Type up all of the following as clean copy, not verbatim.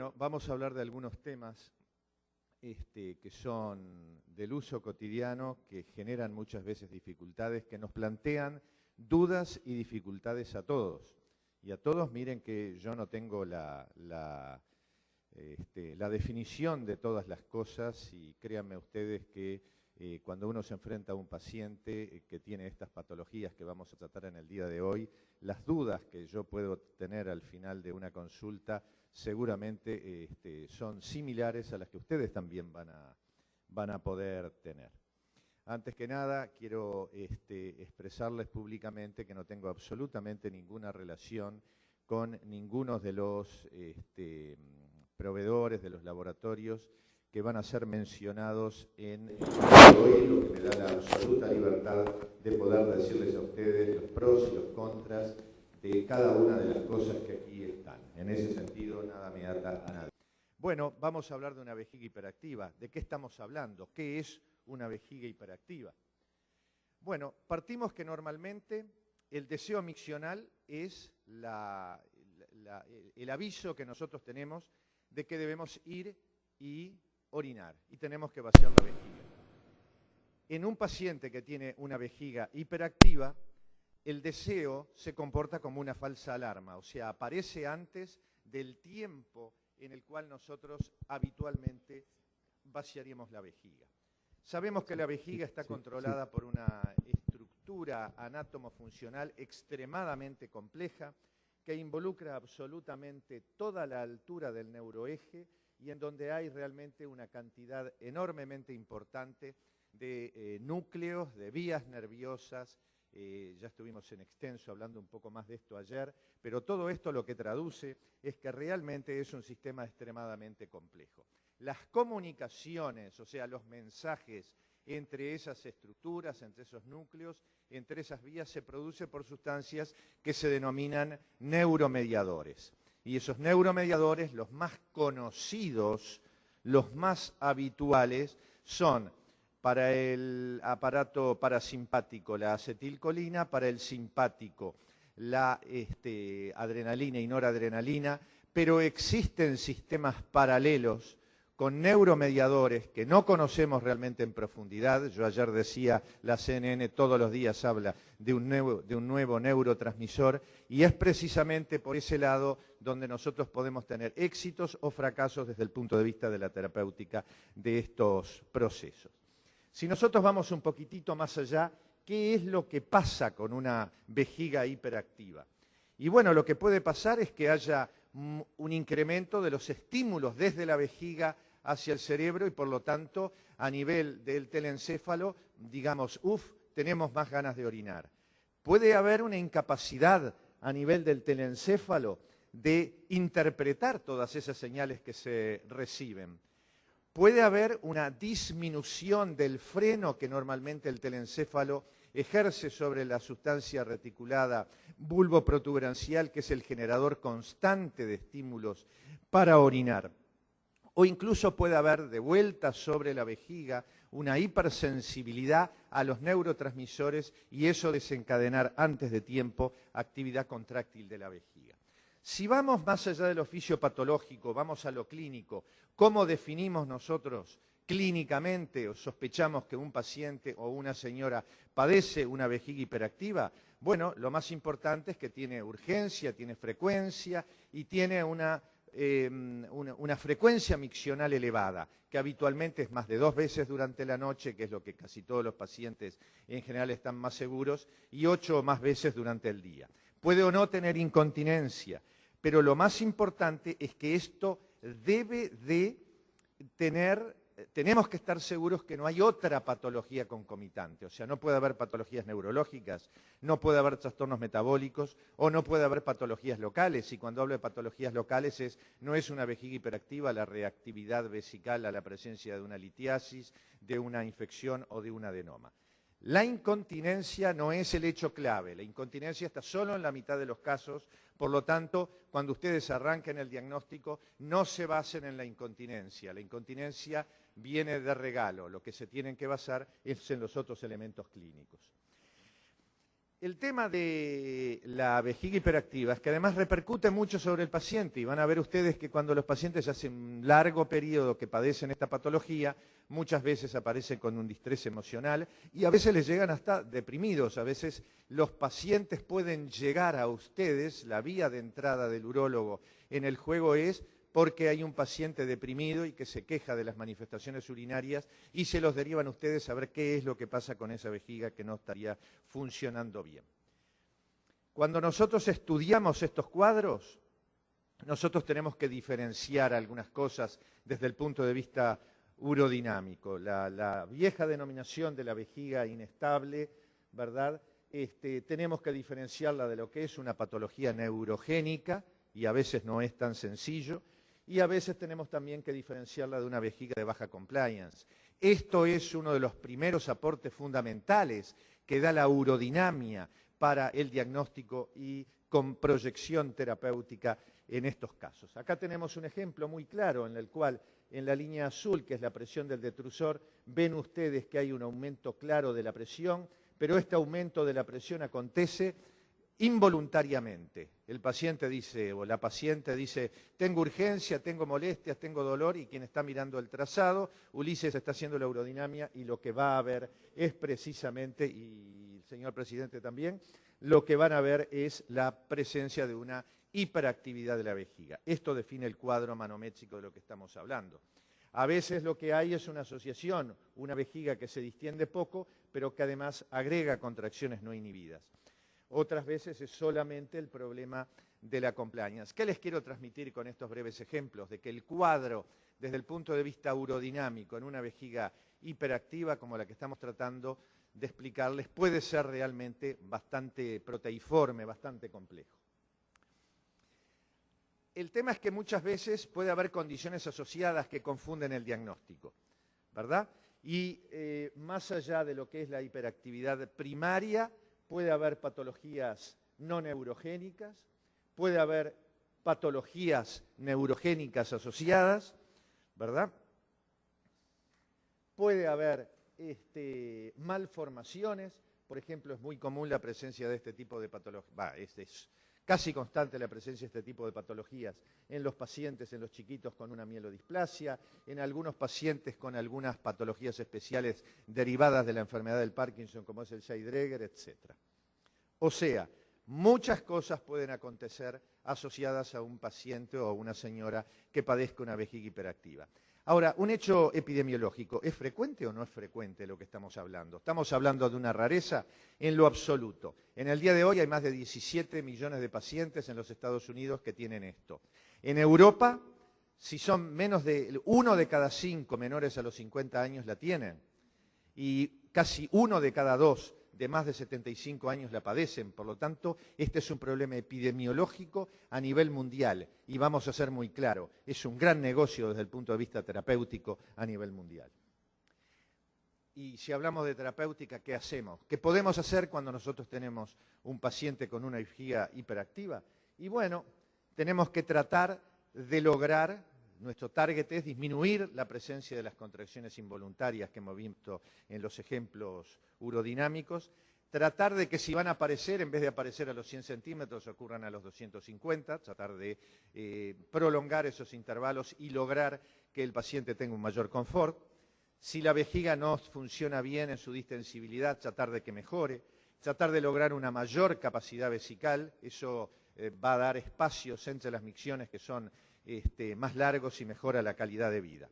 Bueno, vamos a hablar de algunos temas que son del uso cotidiano, que generan muchas veces dificultades, que nos plantean dudas y dificultades a todos. Y a todos, miren que yo no tengo la definición de todas las cosas, y créanme ustedes que cuando uno se enfrenta a un paciente que tiene estas patologías que vamos a tratar en el día de hoy, las dudas que yo puedo tener al final de una consulta seguramente son similares a las que ustedes también van a poder tener. Antes que nada, quiero expresarles públicamente que no tengo absolutamente ninguna relación con ninguno de los proveedores, de los laboratorios que van a ser mencionados en el día de hoy, lo que me da la absoluta libertad de poder decirles a ustedes los pros y los contras de cada una de las cosas que aquí están. En ese sentido, nada me ata a nadie. Bueno, vamos a hablar de una vejiga hiperactiva. ¿De qué estamos hablando? ¿Qué es una vejiga hiperactiva? Bueno, partimos que normalmente el deseo miccional es el aviso que nosotros tenemos de que debemos ir y orinar, y tenemos que vaciar la vejiga. En un paciente que tiene una vejiga hiperactiva, el deseo se comporta como una falsa alarma, o sea, aparece antes del tiempo en el cual nosotros habitualmente vaciaríamos la vejiga. Sabemos que la vejiga está controlada por una estructura anátomo-funcional extremadamente compleja que involucra absolutamente toda la altura del neuroeje y en donde hay realmente una cantidad enormemente importante de núcleos, de vías nerviosas. Ya estuvimos en extenso hablando un poco más de esto ayer, pero todo esto lo que traduce es que realmente es un sistema extremadamente complejo. Las comunicaciones, o sea, los mensajes entre esas estructuras, entre esos núcleos, entre esas vías, se produce por sustancias que se denominan neuromediadores. Y esos neuromediadores, los más conocidos, los más habituales, son para el aparato parasimpático la acetilcolina, para el simpático la adrenalina y noradrenalina, pero existen sistemas paralelos con neuromediadores que no conocemos realmente en profundidad. Yo ayer decía, la CNN todos los días habla de un nuevo neurotransmisor, y es precisamente por ese lado donde nosotros podemos tener éxitos o fracasos desde el punto de vista de la terapéutica de estos procesos. Si nosotros vamos un poquitito más allá, ¿qué es lo que pasa con una vejiga hiperactiva? Y bueno, lo que puede pasar es que haya un incremento de los estímulos desde la vejiga hacia el cerebro y por lo tanto a nivel del telencéfalo, digamos, tenemos más ganas de orinar. Puede haber una incapacidad a nivel del telencéfalo de interpretar todas esas señales que se reciben. Puede haber una disminución del freno que normalmente el telencéfalo ejerce sobre la sustancia reticulada bulboprotuberancial, que es el generador constante de estímulos para orinar. O incluso puede haber de vuelta sobre la vejiga una hipersensibilidad a los neurotransmisores y eso desencadenar antes de tiempo actividad contráctil de la vejiga. Si vamos más allá del oficio patológico, vamos a lo clínico, ¿cómo definimos nosotros clínicamente o sospechamos que un paciente o una señora padece una vejiga hiperactiva? Bueno, lo más importante es que tiene urgencia, tiene frecuencia y tiene una frecuencia miccional elevada, que habitualmente es más de 2 veces durante la noche, que es lo que casi todos los pacientes en general están más seguros, y 8 o más veces durante el día. Puede o no tener incontinencia, pero lo más importante es que esto debe de tenemos que estar seguros que no hay otra patología concomitante, o sea, no puede haber patologías neurológicas, no puede haber trastornos metabólicos o no puede haber patologías locales, y cuando hablo de patologías locales no es una vejiga hiperactiva la reactividad vesical a la presencia de una litiasis, de una infección o de un adenoma. La incontinencia no es el hecho clave, la incontinencia está solo en la mitad de los casos, por lo tanto, cuando ustedes arranquen el diagnóstico, no se basen en la incontinencia viene de regalo, lo que se tienen que basar es en los otros elementos clínicos. El tema de la vejiga hiperactiva es que además repercute mucho sobre el paciente y van a ver ustedes que cuando los pacientes hace un largo periodo que padecen esta patología, muchas veces aparecen con un distrés emocional y a veces les llegan hasta deprimidos. A veces los pacientes pueden llegar a ustedes, la vía de entrada del urólogo en el juego es porque hay un paciente deprimido y que se queja de las manifestaciones urinarias y se los derivan ustedes a ver qué es lo que pasa con esa vejiga que no estaría funcionando bien. Cuando nosotros estudiamos estos cuadros, nosotros tenemos que diferenciar algunas cosas desde el punto de vista urodinámico. La vieja denominación de la vejiga inestable, ¿verdad? Tenemos que diferenciarla de lo que es una patología neurogénica, y a veces no es tan sencillo, y a veces tenemos también que diferenciarla de una vejiga de baja compliance. Esto es uno de los primeros aportes fundamentales que da la urodinamia para el diagnóstico y con proyección terapéutica en estos casos. Acá tenemos un ejemplo muy claro en el cual en la línea azul, que es la presión del detrusor, ven ustedes que hay un aumento claro de la presión, pero este aumento de la presión acontece involuntariamente. El paciente dice, o la paciente dice, tengo urgencia, tengo molestias, tengo dolor, y quien está mirando el trazado, Ulises está haciendo la urodinamia y lo que va a ver es precisamente, y el señor presidente también, lo que van a ver es la presencia de una hiperactividad de la vejiga. Esto define el cuadro manométrico de lo que estamos hablando. A veces lo que hay es una asociación, una vejiga que se distiende poco, pero que además agrega contracciones no inhibidas. Otras veces es solamente el problema de la compliance. ¿Qué les quiero transmitir con estos breves ejemplos? De que el cuadro, desde el punto de vista urodinámico, en una vejiga hiperactiva como la que estamos tratando de explicarles, puede ser realmente bastante proteiforme, bastante complejo. El tema es que muchas veces puede haber condiciones asociadas que confunden el diagnóstico, ¿verdad? Y más allá de lo que es la hiperactividad primaria, puede haber patologías no neurogénicas, puede haber patologías neurogénicas asociadas, ¿verdad? Puede haber malformaciones, por ejemplo, es muy común la presencia de este tipo de patologías, es casi constante la presencia de este tipo de patologías en los pacientes, en los chiquitos con una mielodisplasia, en algunos pacientes con algunas patologías especiales derivadas de la enfermedad del Parkinson, como es el Scheidegger, etc. O sea, muchas cosas pueden acontecer asociadas a un paciente o a una señora que padezca una vejiga hiperactiva. Ahora, un hecho epidemiológico, ¿es frecuente o no es frecuente lo que estamos hablando? ¿Estamos hablando de una rareza? En lo absoluto. En el día de hoy hay más de 17 millones de pacientes en los Estados Unidos que tienen esto. En Europa, si son menos de 1 de cada 5 menores a los 50 años la tienen, y casi 1 de cada 2 de más de 75 años la padecen. Por lo tanto, este es un problema epidemiológico a nivel mundial. Y vamos a ser muy claros, es un gran negocio desde el punto de vista terapéutico a nivel mundial. Y si hablamos de terapéutica, ¿qué hacemos? ¿Qué podemos hacer cuando nosotros tenemos un paciente con una vejiga hiperactiva? Y bueno, tenemos que tratar de lograr, nuestro target es disminuir la presencia de las contracciones involuntarias que hemos visto en los ejemplos urodinámicos, tratar de que si van a aparecer, en vez de aparecer a los 100 centímetros, ocurran a los 250, tratar de prolongar esos intervalos y lograr que el paciente tenga un mayor confort. Si la vejiga no funciona bien en su distensibilidad, tratar de que mejore, tratar de lograr una mayor capacidad vesical, eso va a dar espacios entre las micciones que son más largos y mejora la calidad de vida.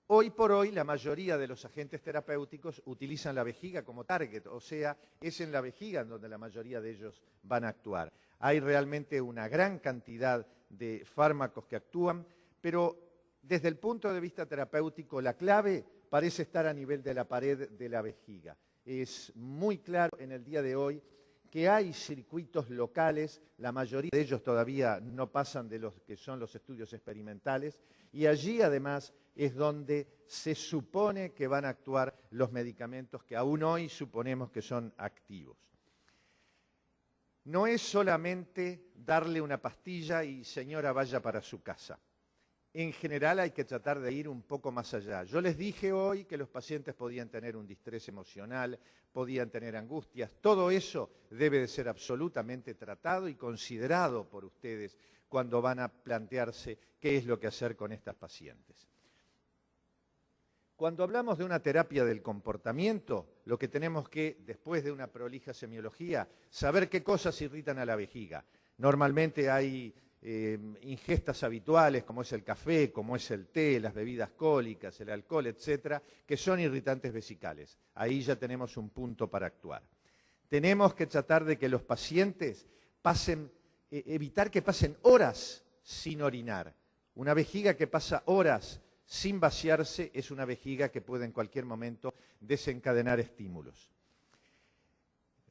Hoy por hoy la mayoría de los agentes terapéuticos utilizan la vejiga como target, o sea, es en la vejiga en donde la mayoría de ellos van a actuar. Hay realmente una gran cantidad de fármacos que actúan, pero desde el punto de vista terapéutico la clave parece estar a nivel de la pared de la vejiga. Es muy claro en el día de hoy que hay circuitos locales, la mayoría de ellos todavía no pasan de los que son los estudios experimentales, y allí además es donde se supone que van a actuar los medicamentos que aún hoy suponemos que son activos. No es solamente darle una pastilla y señora vaya para su casa. en general hay que tratar de ir un poco más allá. Yo les dije hoy que los pacientes podían tener un distrés emocional, podían tener angustias. Todo eso debe de ser absolutamente tratado y considerado por ustedes cuando van a plantearse qué es lo que hacer con estas pacientes. Cuando hablamos de una terapia del comportamiento, lo que tenemos que, después de una prolija semiología, saber qué cosas irritan a la vejiga. Normalmente hay ingestas habituales, como es el café, como es el té, las bebidas cólicas, el alcohol, etcétera, que son irritantes vesicales. Ahí ya tenemos un punto para actuar. Tenemos que tratar de que los pacientes evitar que pasen horas sin orinar. Una vejiga que pasa horas sin vaciarse es una vejiga que puede en cualquier momento desencadenar estímulos.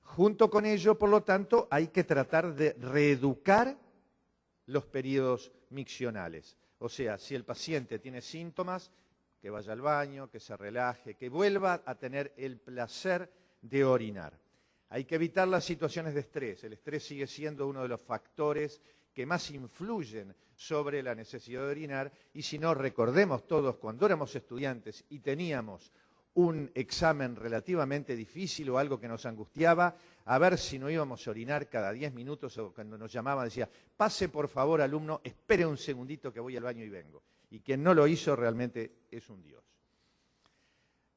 Junto con ello, por lo tanto, hay que tratar de reeducar los periodos miccionales. O sea, si el paciente tiene síntomas, que vaya al baño, que se relaje, que vuelva a tener el placer de orinar. Hay que evitar las situaciones de estrés. El estrés sigue siendo uno de los factores que más influyen sobre la necesidad de orinar, y si no, recordemos todos cuando éramos estudiantes y teníamos un examen relativamente difícil o algo que nos angustiaba, a ver si no íbamos a orinar cada 10 minutos, o cuando nos llamaban decía, pase por favor alumno, espere un segundito que voy al baño y vengo. Y quien no lo hizo realmente es un dios.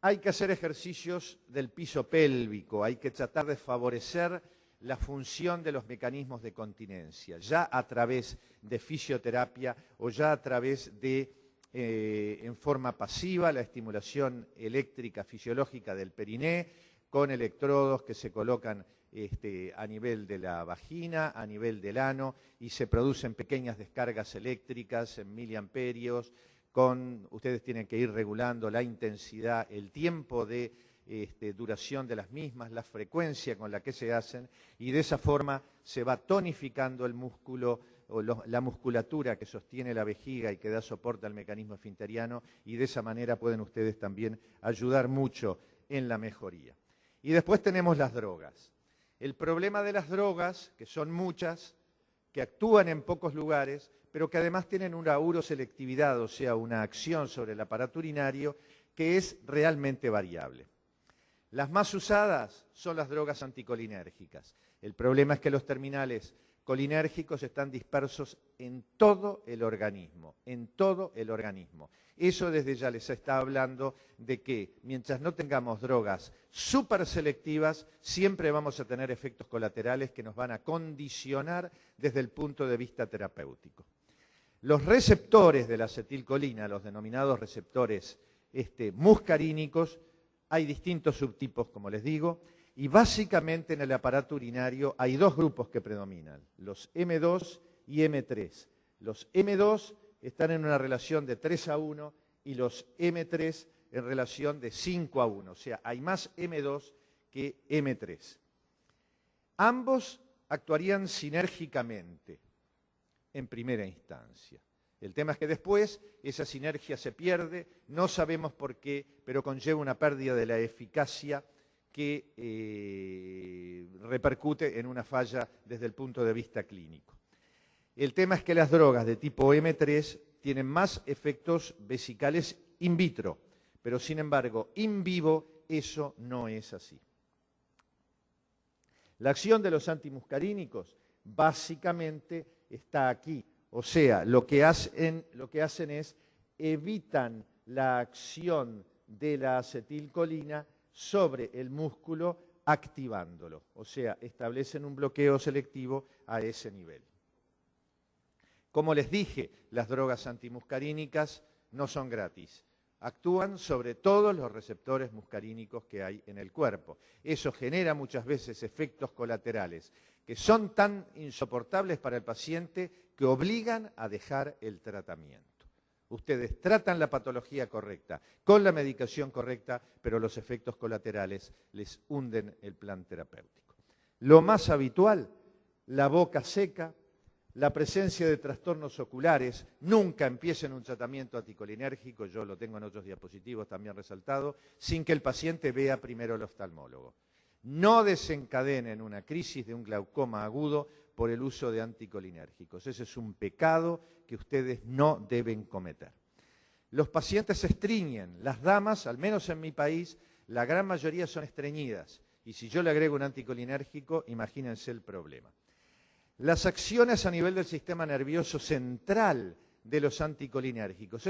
Hay que hacer ejercicios del piso pélvico, hay que tratar de favorecer la función de los mecanismos de continencia, ya a través de fisioterapia o ya a través de, en forma pasiva, la estimulación eléctrica fisiológica del periné, con electrodos que se colocan a nivel de la vagina, a nivel del ano, y se producen pequeñas descargas eléctricas en miliamperios. Ustedes tienen que ir regulando la intensidad, el tiempo de duración de las mismas, la frecuencia con la que se hacen, y de esa forma se va tonificando el músculo o la musculatura que sostiene la vejiga y que da soporte al mecanismo esfinteriano, y de esa manera pueden ustedes también ayudar mucho en la mejoría. Y después tenemos las drogas. El problema de las drogas, que son muchas, que actúan en pocos lugares, pero que además tienen una uroselectividad, o sea, una acción sobre el aparato urinario, que es realmente variable. Las más usadas son las drogas anticolinérgicas. El problema es que los terminales colinérgicos están dispersos en todo el organismo, en todo el organismo. Eso desde ya les está hablando de que mientras no tengamos drogas súper selectivas, siempre vamos a tener efectos colaterales que nos van a condicionar desde el punto de vista terapéutico. Los receptores de la acetilcolina, los denominados receptores muscarínicos, hay distintos subtipos, como les digo, y básicamente en el aparato urinario hay dos grupos que predominan, los M2 y M3. Los M2 están en una relación de 3:1 y los M3 en relación de 5:1, o sea, hay más M2 que M3. Ambos actuarían sinérgicamente en primera instancia. El tema es que después esa sinergia se pierde, no sabemos por qué, pero conlleva una pérdida de la eficacia que repercute en una falla desde el punto de vista clínico. El tema es que las drogas de tipo M3 tienen más efectos vesicales in vitro, pero sin embargo, in vivo, eso no es así. La acción de los antimuscarínicos básicamente está aquí. O sea, lo que hacen es evitan la acción de la acetilcolina sobre el músculo activándolo. O sea, establecen un bloqueo selectivo a ese nivel. Como les dije, las drogas antimuscarínicas no son gratis. Actúan sobre todos los receptores muscarínicos que hay en el cuerpo. Eso genera muchas veces efectos colaterales que son tan insoportables para el paciente que obligan a dejar el tratamiento. Ustedes tratan la patología correcta, con la medicación correcta, pero los efectos colaterales les hunden el plan terapéutico. Lo más habitual, la boca seca, la presencia de trastornos oculares. Nunca empiecen un tratamiento anticolinérgico, yo lo tengo en otros diapositivos también resaltado, sin que el paciente vea primero al oftalmólogo. No desencadenen una crisis de un glaucoma agudo por el uso de anticolinérgicos. Ese es un pecado que ustedes no deben cometer. Los pacientes se estreñen. Las damas, al menos en mi país, la gran mayoría son estreñidas. Y si yo le agrego un anticolinérgico, imagínense el problema. Las acciones a nivel del sistema nervioso central de los anticolinérgicos.